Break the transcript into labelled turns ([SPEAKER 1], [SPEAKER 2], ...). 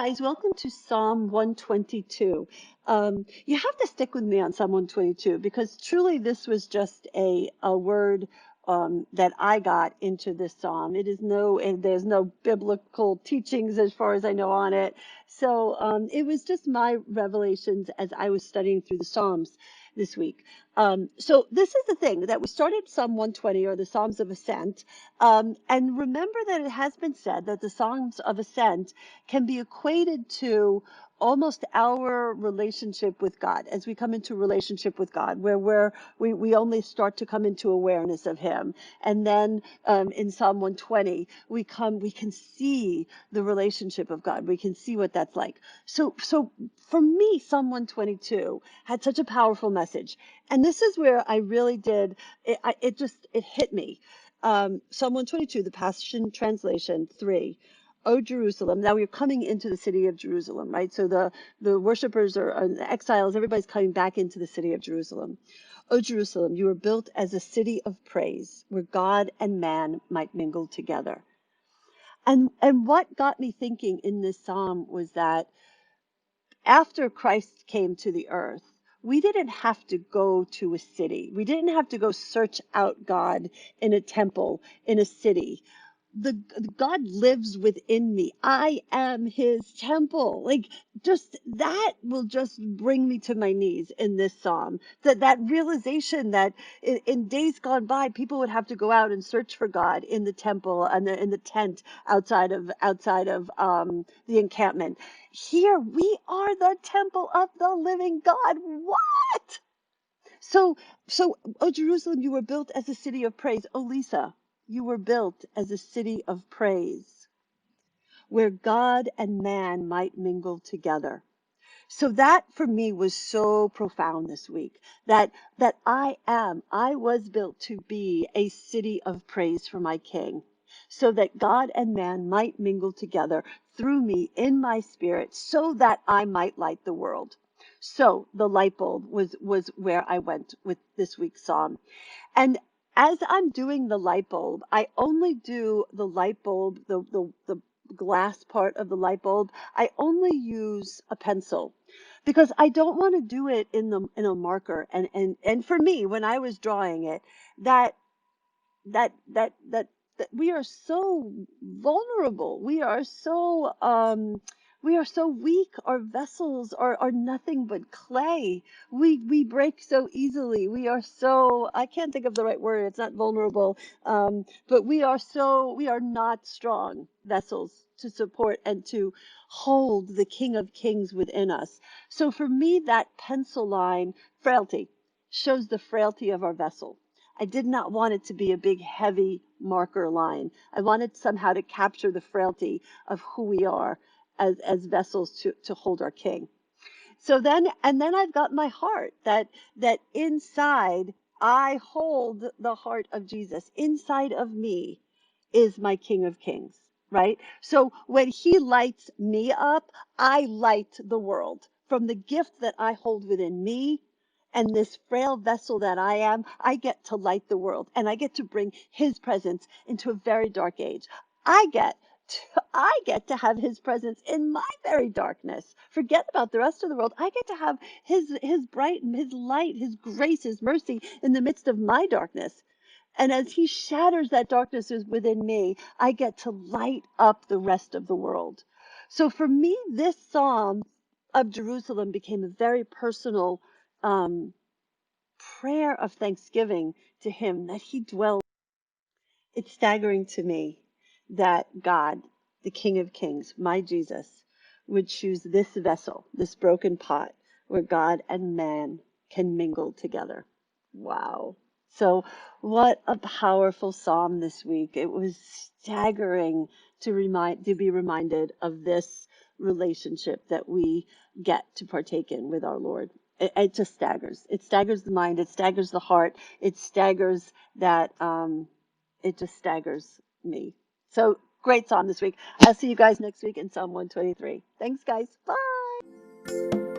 [SPEAKER 1] guys, welcome to Psalm 122. You have to stick with me on Psalm 122 because truly this was just a word that I got into this psalm. And there's no biblical teachings as far as I know on it. So it was just my revelations as I was studying through the Psalms this week. So this is the thing that we started Psalm 120 or the Psalms of Ascent. And remember that it has been said that the Psalms of Ascent can be equated to almost our relationship with God as we come into relationship with God, where we only start to come into awareness of Him. And then in Psalm 120, we can see the relationship of God. We can see what that's like. So for me, Psalm 122 had such a powerful message. And this is where I really did, it hit me. Psalm 122, the Passion Translation, 3. O Jerusalem. Now we're coming into the city of Jerusalem, right? So the worshipers are the exiles, everybody's coming back into the city of Jerusalem. O Jerusalem, you were built as a city of praise, where God and man might mingle together. And what got me thinking in this psalm was that after Christ came to the earth, we didn't have to go to a city. We didn't have to go search out God in a temple, in a city. The God lives within me. I am His temple. Like, just that will just bring me to my knees in this psalm. That realization that in days gone by, people would have to go out and search for God in the temple and in the tent outside of the encampment. Here we are the temple of the living God. What? So, oh Jerusalem, you were built as a city of praise. Oh Lisa, you were built as a city of praise, where God and man might mingle together. So that for me was so profound this week, that I was built to be a city of praise for my King, so that God and man might mingle together through me in my spirit, so that I might light the world. So the light bulb was where I went with this week's psalm. And as I'm doing the light bulb, I only do the light bulb, the glass part of the light bulb. I only use a pencil because I don't want to do it in a marker. And for me, when I was drawing it, that that that that that we are so vulnerable. We are so weak. Our vessels are nothing but clay. We break so easily. We are so, I can't think of the right word. It's not vulnerable. But we are not strong vessels to support and to hold the King of Kings within us. So for me, that pencil line, frailty, shows the frailty of our vessel. I did not want it to be a big, heavy marker line. I wanted somehow to capture the frailty of who we are as vessels to hold our King. So then I've got my heart, that inside I hold the heart of Jesus. Inside of me is my King of Kings, right? So when He lights me up, I light the world. From the gift that I hold within me and this frail vessel that I am, I get to light the world, and I get to bring His presence into a very dark age. I get I get to have His presence in my very darkness. Forget about the rest of the world. I get to have His bright, His light, His grace, His mercy in the midst of my darkness. And as He shatters that darkness within me, I get to light up the rest of the world. So for me, this Psalm of Jerusalem became a very personal um, prayer of thanksgiving to Him that He dwells. It's staggering to me that God, the King of Kings, my Jesus, would choose this vessel, this broken pot, where God and man can mingle together. Wow. So, what a powerful psalm this week. It was staggering to be reminded of this relationship that we get to partake in with our Lord. It just staggers. It staggers the mind. It staggers the heart. It staggers that. It just staggers me. So great psalm this week. I'll see you guys next week in Psalm 123. Thanks, guys. Bye.